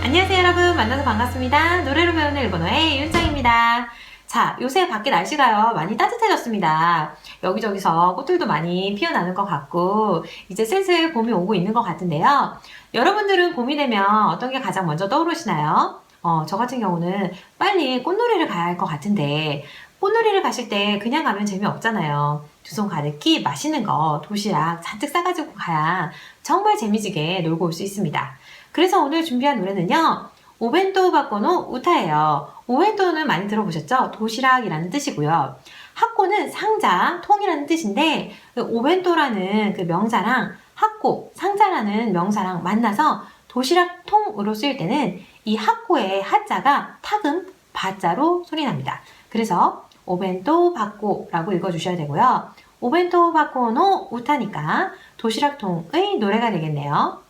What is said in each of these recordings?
안녕하세요 여러분, 만나서 반갑습니다. 노래로 배우는 일본어의 윤짱입니다. 자, 요새 밖에 날씨가요 많이 따뜻해졌습니다. 여기저기서 꽃들도 많이 피어나는 것 같고 이제 슬슬 봄이 오고 있는 것 같은데요. 여러분들은 봄이 되면 어떤 게 가장 먼저 떠오르시나요? 저 같은 경우는 빨리 꽃놀이를 가야 할 것 같은데 꽃놀이를 가실 때 그냥 가면 재미없잖아요. 두 손 가득히 맛있는 거 도시락 잔뜩 싸가지고 가야 정말 재미지게 놀고 올 수 있습니다. 그래서 오늘 준비한 노래는요, 오벤토 바코노 우타예요. 오벤토는 많이 들어보셨죠? 도시락이라는 뜻이고요. 하코는 상자, 통이라는 뜻인데 그 오벤토라는 그 명사랑 하코, 상자라는 명사랑 만나서 도시락 통으로 쓰일 때는 이 하코의 하자가 타금, 바자로 소리납니다. 그래서 오벤토 바코라고 읽어주셔야 되고요. 오벤토 바코노 우타니까 도시락통의 노래가 되겠네요.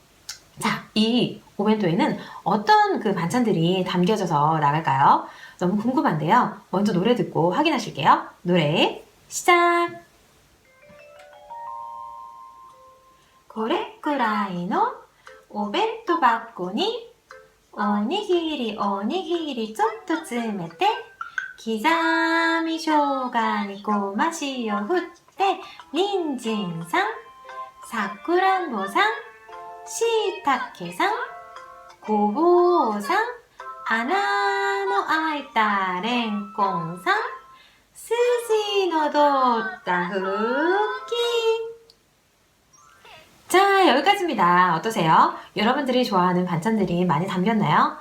자, 이 오벤토에는 어떤 그 반찬들이 담겨져서 나갈까요? 너무 궁금한데요. 먼저 노래 듣고 확인하실게요. 노래 시작! これくらいのお弁当箱におにぎりおにぎりちょっと詰めて刻み生姜にごま塩振って人参さんさくらんぼさんしいたけさんごぼうさん穴の開いたレンコンさん筋の通ったふっき자, 여기까지입니다. 어떠세요? 여러분들이 좋아하는 반찬들이 많이 담겼나요?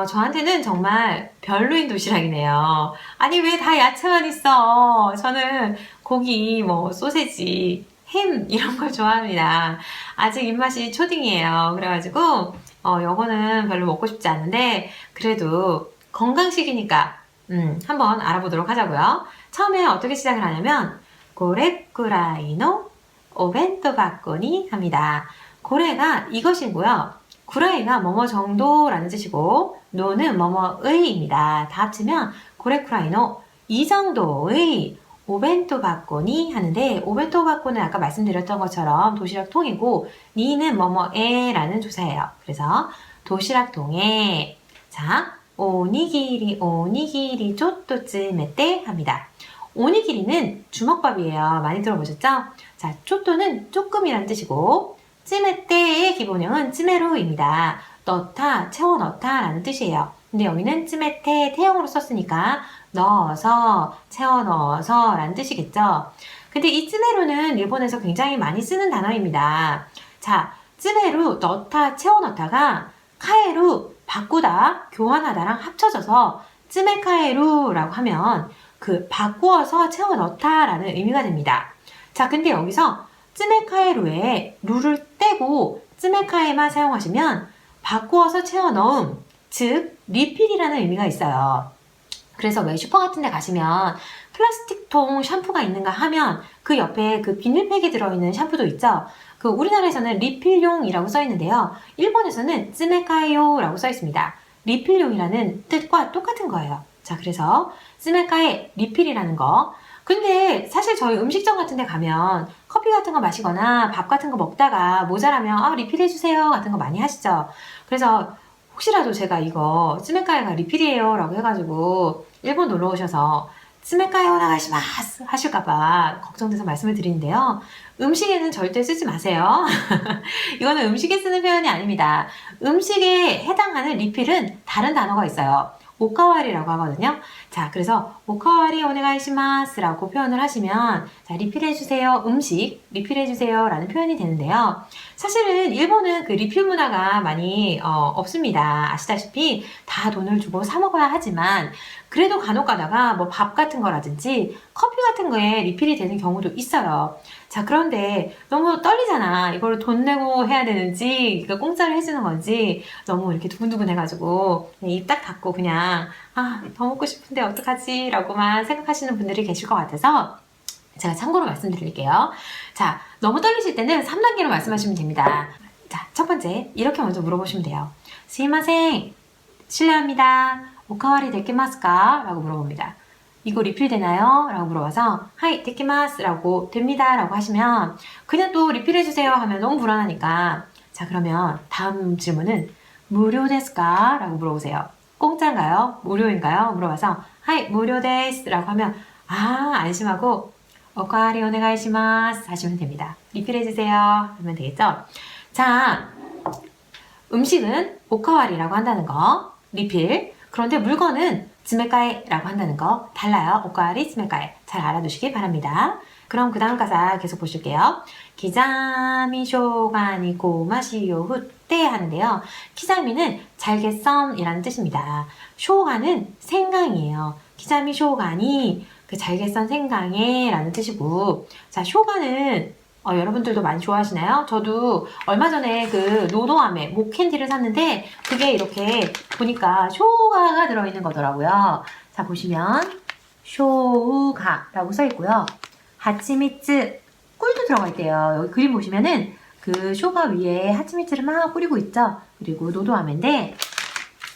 저한테는 정말 별로인 도시락이네요. 아니, 왜 다 야채만 있어? 저는 고기, 소세지, 햄, 이런 걸 좋아합니다. 아직 입맛이 초딩이에요. 그래가지고, 요거는 별로 먹고 싶지 않은데, 그래도 건강식이니까, 한번 알아보도록 하자고요. 처음에 어떻게 시작을 하냐면, 고레쿠라이노 오벤토 바코니 합니다. 고래가 이것이고요. 구라이가 뭐뭐 정도라는 뜻이고 노는 뭐뭐의입니다. 다 합치면 고레쿠라이노 이 정도의 오벤토 바코니 하는데 오벤토 바코는 아까 말씀드렸던 것처럼 도시락통이고 니는 뭐뭐에라는 조사예요. 그래서 도시락통에 자 오니기리 오니기리 쪼또쯤에때 합니다. 오니기리는 주먹밥이에요. 많이 들어보셨죠? 자, 쪼또는 조금이란 뜻이고 찌메떼의 기본형은 찌메루입니다. 넣다, 채워 넣다 라는 뜻이에요. 근데 여기는 찌메떼 태형으로 썼으니까 넣어서, 채워 넣어서 라는 뜻이겠죠. 근데 이 찌메루는 일본에서 굉장히 많이 쓰는 단어입니다. 자, 찌메루, 넣다, 채워 넣다가 카에루, 바꾸다, 교환하다랑 합쳐져서 찌메카에루라고 하면 그 바꾸어서 채워 넣다라는 의미가 됩니다. 자, 근데 여기서 쯔메카에루에 루를 떼고 쯔메카에만 사용하시면 바꾸어서 채워 넣음, 즉 리필이라는 의미가 있어요. 그래서 왜 슈퍼 같은 데 가시면 플라스틱통 샴푸가 있는가 하면 그 옆에 그 비닐팩이 들어있는 샴푸도 있죠. 그 우리나라에서는 리필용이라고 써 있는데요. 일본에서는 쯔메카에요라고 써 있습니다. 리필용이라는 뜻과 똑같은 거예요. 자, 그래서 쯔메카에 리필이라는 거. 근데 사실 저희 음식점 같은 데 가면 커피 같은 거 마시거나 밥 같은 거 먹다가 모자라면 리필해주세요 같은 거 많이 하시죠. 그래서 혹시라도 제가 이거 쯔메카에가 리필이에요 라고 해가지고 일본 놀러 오셔서 쯔메카에 오나가시마스 하실까봐 걱정돼서 말씀을 드리는데요. 음식에는 절대 쓰지 마세요. 이거는 음식에 쓰는 표현이 아닙니다. 음식에 해당하는 리필은 다른 단어가 있어요. 오카와리라고 하거든요. 자, 그래서 오카와리 오네가이시마스라고 표현을 하시면 자, 리필해주세요. 음식 리필해주세요 라는 표현이 되는데요. 사실은 일본은 그 리필 문화가 많이 없습니다. 아시다시피 다 돈을 주고 사 먹어야 하지만 그래도 간혹 가다가 밥 같은 거라든지 커피 같은 거에 리필이 되는 경우도 있어요. 자, 그런데 너무 떨리잖아. 이걸 돈 내고 해야 되는지, 공짜로 해주는 건지, 너무 이렇게 두근두근 해가지고, 입 딱 닫고 그냥, 더 먹고 싶은데 어떡하지? 라고만 생각하시는 분들이 계실 것 같아서, 제가 참고로 말씀드릴게요. 자, 너무 떨리실 때는 3단계로 말씀하시면 됩니다. 자, 첫 번째, 이렇게 먼저 물어보시면 돼요. 스미마셍, 실례합니다. 오카와리 데키마스까? 라고 물어봅니다. 이거 리필 되나요? 라고 물어봐서 하이 데키마스 라고 됩니다 라고 하시면 그냥 또 리필 해주세요 하면 너무 불안하니까 자, 그러면 다음 질문은 무료 데스까? 라고 물어보세요. 공짜인가요? 무료인가요? 물어봐서 하이 무료 데스 라고 하면 안심하고 오카와리 오네가이시마스 하시면 됩니다. 리필해주세요 하면 되겠죠? 자, 음식은 오카와리라고 한다는 거 리필. 그런데 물건은 스메카에라고 한다는 거 달라요. 오카와리 스메카에 잘 알아두시기 바랍니다. 그럼 그 다음 가사 계속 보실게요. 기자미 쇼가니 고마시요 후때 하는데요. 기자미는 잘게 썬이라는 뜻입니다. 쇼가는 생강이에요. 기자미 쇼가니 그 잘게 썬 생강에 라는 뜻이고, 자, 쇼가는 여러분들도 많이 좋아하시나요? 저도 얼마 전에 그 노노아메 목캔디를 샀는데 그게 이렇게 보니까 쇼가가 들어있는 거더라고요. 자, 보시면 쇼우가라고 써있고요. 하치미츠 꿀도 들어가 있대요. 여기 그림 보시면은 그 쇼가 위에 하치미츠를 막 뿌리고 있죠. 그리고 노도아메인데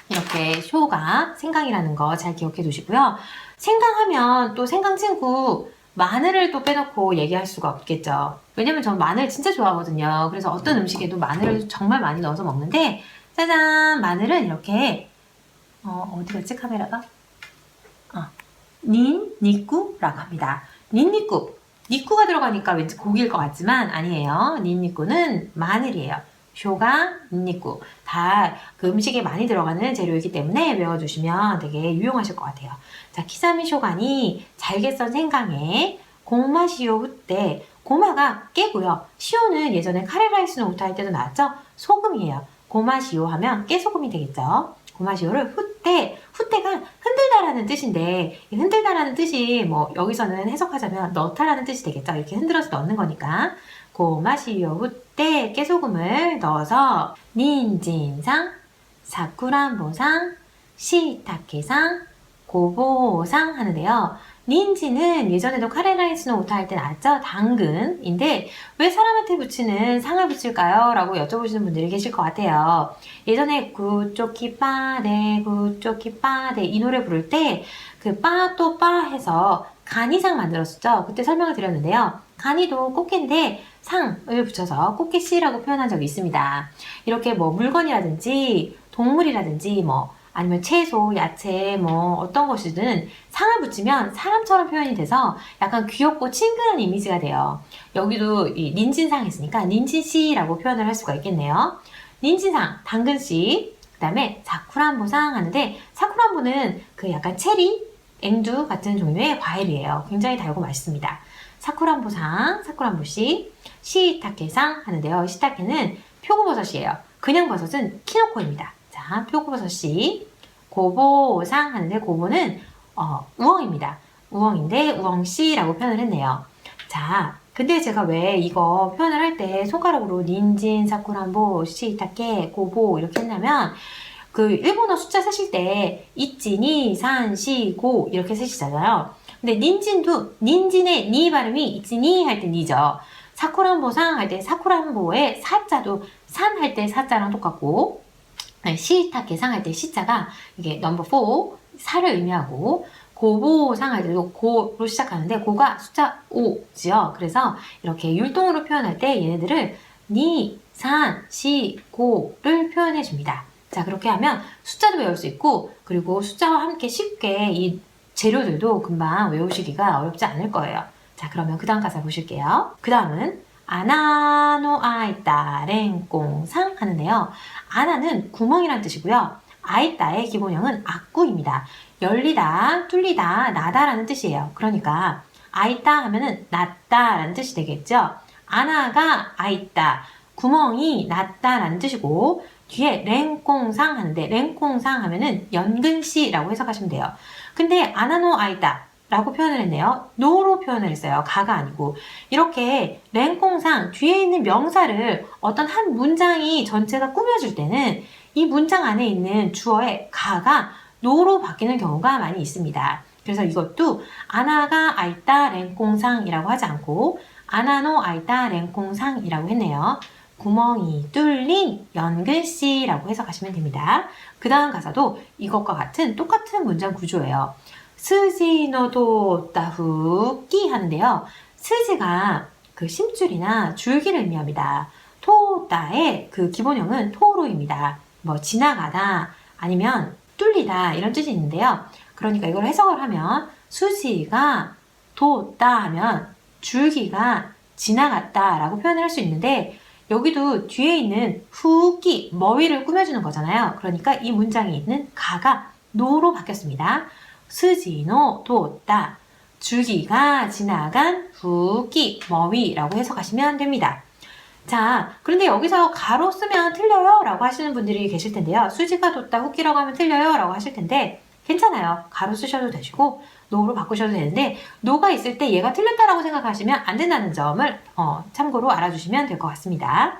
이렇게 쇼가 생강이라는 거 잘 기억해 두시고요. 생강하면 또 생강 친구 마늘을 또 빼놓고 얘기할 수가 없겠죠. 왜냐면 전 마늘 진짜 좋아하거든요. 그래서 어떤 음식에도 마늘을 정말 많이 넣어서 먹는데, 짜잔! 마늘은 이렇게 어디 갔지 카메라가? 닌니꾸라고 합니다. 닌니꾸. 니꾸가 들어가니까 왠지 고기일 것 같지만 아니에요. 닌니꾸는 마늘이에요. 쇼가, 닌니꾸. 다 그 음식에 많이 들어가는 재료이기 때문에 외워두시면 되게 유용하실 것 같아요. 자, 키사미 쇼가니 잘게 썬 생강에 고마시오 후때 고마가 깨고요. 시오는 예전에 카레라이스노 우타 할 때도 나왔죠? 소금이에요. 고마시오 하면 깨소금이 되겠죠. 고마시오를 후때가 흔들다라는 뜻인데 이 흔들다라는 뜻이 뭐 여기서는 해석하자면 넣다라는 뜻이 되겠죠. 이렇게 흔들어서 넣는 거니까 고마시오 후때 깨소금을 넣어서 닌진상, 사쿠란보상, 시타케상, 고보상 하는데요. 닌지는 예전에도 카레라이스노 오타 할 때 나왔죠? 당근인데 왜 사람한테 붙이는 상을 붙일까요? 라고 여쭤보시는 분들이 계실 것 같아요. 예전에 구쪼키 빠데 구쪼키 빠데 이 노래 부를 때 그 빠또 빠 해서 간이상 만들었었죠? 그때 설명을 드렸는데요. 간이도 꽃게인데 상을 붙여서 꽃게씨라고 표현한 적이 있습니다. 이렇게 뭐 물건이라든지 동물이라든지 뭐 아니면 채소, 야채, 뭐 어떤 것이든 상을 붙이면 사람처럼 표현이 돼서 약간 귀엽고 친근한 이미지가 돼요. 여기도 이 닌진상 했으니까 닌진씨라고 표현을 할 수가 있겠네요. 닌진상, 당근씨, 그 다음에 사쿠란보상 하는데 사쿠란보는 그 약간 체리, 앵두 같은 종류의 과일이에요. 굉장히 달고 맛있습니다. 사쿠란보상, 사쿠란보씨, 시타케상 하는데요. 시타케는 표고버섯이에요. 그냥 버섯은 키노코입니다. 자, 표고버섯씨, 고보상 하는데 고보는 우엉입니다. 우엉인데 우엉씨라고 표현을 했네요. 자, 근데 제가 왜 이거 표현을 할 때 손가락으로 닌진, 사쿠란보, 시타케, 고보 이렇게 했냐면 그 일본어 숫자 쓰실 때 이치니, 산, 시, 고 이렇게 쓰시잖아요. 근데 닌진도 닌진의 니 발음이 이치니 할 때 니죠. 사쿠란보상 할 때 사쿠란보의 사자도 산 할 때 사자랑 똑같고 시타케상 할 때 시자가 이게 넘버 4 4를 의미하고 고보상 할 때도 고로 시작하는데 고가 숫자 5지요. 그래서 이렇게 율동으로 표현할 때 얘네들을 니, 산, 시, 고를 표현해 줍니다. 자, 그렇게 하면 숫자도 외울 수 있고 그리고 숫자와 함께 쉽게 이 재료들도 금방 외우시기가 어렵지 않을 거예요. 자, 그러면 그 다음 가사 보실게요. 그 다음은 아나노 아이따 렌꽁상 하는데요. 아나는 구멍이란 뜻이고요. 아이따의 기본형은 악구입니다. 열리다, 뚫리다, 나다라는 뜻이에요. 그러니까 아이따 하면은 낮다라는 뜻이 되겠죠. 아나가 아이따, 구멍이 낮다라는 뜻이고 뒤에 렌꽁상 하는데 렌꽁상 하면은 연근씨라고 해석하시면 돼요. 근데 아나노 아이따 라고 표현을 했네요. 노로 표현을 했어요. 가가 아니고. 이렇게 랭꽁상 뒤에 있는 명사를 어떤 한 문장이 전체가 꾸며질 때는 이 문장 안에 있는 주어의 가가 노로 바뀌는 경우가 많이 있습니다. 그래서 이것도 아나가 아이따 랭꽁상이라고 하지 않고 아나노 아이따 랭꽁상이라고 했네요. 구멍이 뚫린 연글씨라고 해석하시면 됩니다. 그 다음 가사도 이것과 같은 똑같은 문장 구조예요. 스지노도 따후끼 하는데요. 스지가 그 심줄이나 줄기를 의미합니다. 토따의 그 기본형은 토로입니다. 뭐 지나가다 아니면 뚫리다 이런 뜻이 있는데요. 그러니까 이걸 해석을 하면 수지가 돋다 하면 줄기가 지나갔다 라고 표현을 할 수 있는데 여기도 뒤에 있는 후기, 머위를 꾸며주는 거잖아요. 그러니까 이 문장에 있는 가가 노로 바뀌었습니다. 스지노 돋다. 줄기가 지나간 후기, 머위라고 해석하시면 됩니다. 자, 그런데 여기서 가로 쓰면 틀려요 라고 하시는 분들이 계실 텐데요. 수지가 돋다 후기라고 하면 틀려요 라고 하실 텐데 괜찮아요. 가로 쓰셔도 되시고 노로 바꾸셔도 되는데 노가 있을 때 얘가 틀렸다라고 생각하시면 안 된다는 점을 참고로 알아주시면 될 것 같습니다.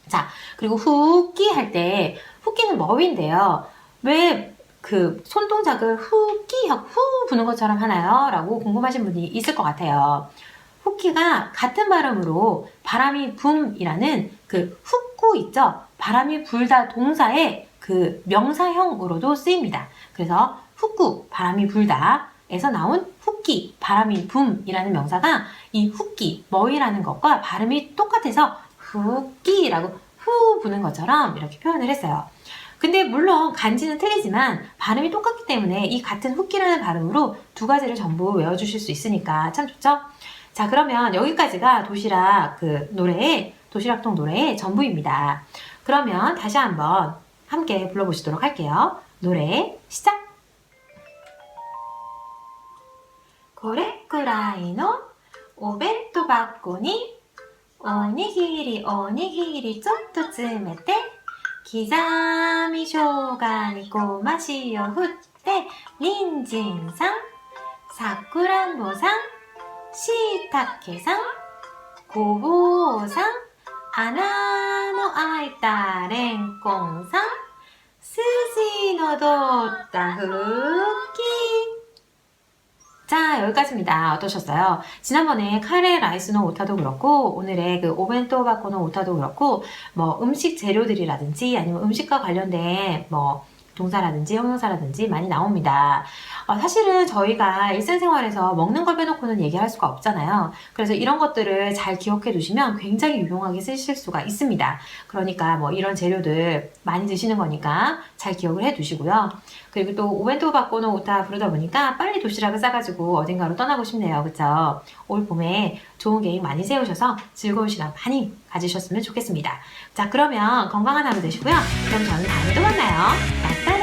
자, 그리고 후기 할 때 후기는 머위인데요. 왜 그 손동작을 후기 하고 후 부는 것처럼 하나요? 라고 궁금하신 분이 있을 것 같아요. 후기가 같은 발음으로 바람이 붐이라는 그 훅구 있죠? 바람이 불다 동사의 그 명사형으로도 쓰입니다. 그래서 훅구, 바람이 불다 에서 나온 훅기, 바람이 붐이라는 명사가 이 훅기, 머위라는 것과 발음이 똑같아서 훅기라고 후 부는 것처럼 이렇게 표현을 했어요. 근데 물론 간지는 틀리지만 발음이 똑같기 때문에 이 같은 훅기라는 발음으로 두 가지를 전부 외워주실 수 있으니까 참 좋죠? 자, 그러면 여기까지가 도시락 도시락통 노래의 전부입니다. 그러면 다시 한번 함께 불러보시도록 할게요. 노래 시작! これくらいのお弁当箱におにぎりおにぎりちょっと詰めて刻み生姜にごま塩振って人参さんさくらんぼさんしいたけさんごぼうさん穴の開いたレンコンさん筋の通ったふっき자, 여기까지입니다. 어떠셨어요? 지난번에 카레 라이스노 오타도 그렇고 오늘의 그 오벤토 바코노 오타도 그렇고 뭐 음식 재료들이라든지 아니면 음식과 관련된 뭐 동사라든지 형용사라든지 많이 나옵니다. 사실은 저희가 일상생활에서 먹는 걸 빼놓고는 얘기할 수가 없잖아요. 그래서 이런 것들을 잘 기억해 두시면 굉장히 유용하게 쓰실 수가 있습니다. 그러니까 뭐 이런 재료들 많이 드시는 거니까 잘 기억을 해 두시고요. 그리고 또 오벤토 바코노 오타 부르다 보니까 빨리 도시락을 싸가지고 어딘가로 떠나고 싶네요. 그쵸? 올 봄에 좋은 계획 많이 세우셔서 즐거운 시간 많이 가지셨으면 좋겠습니다. 자, 그러면 건강한 하루 되시고요. 그럼 저는 다음에 또 만나요. 빠이빠이.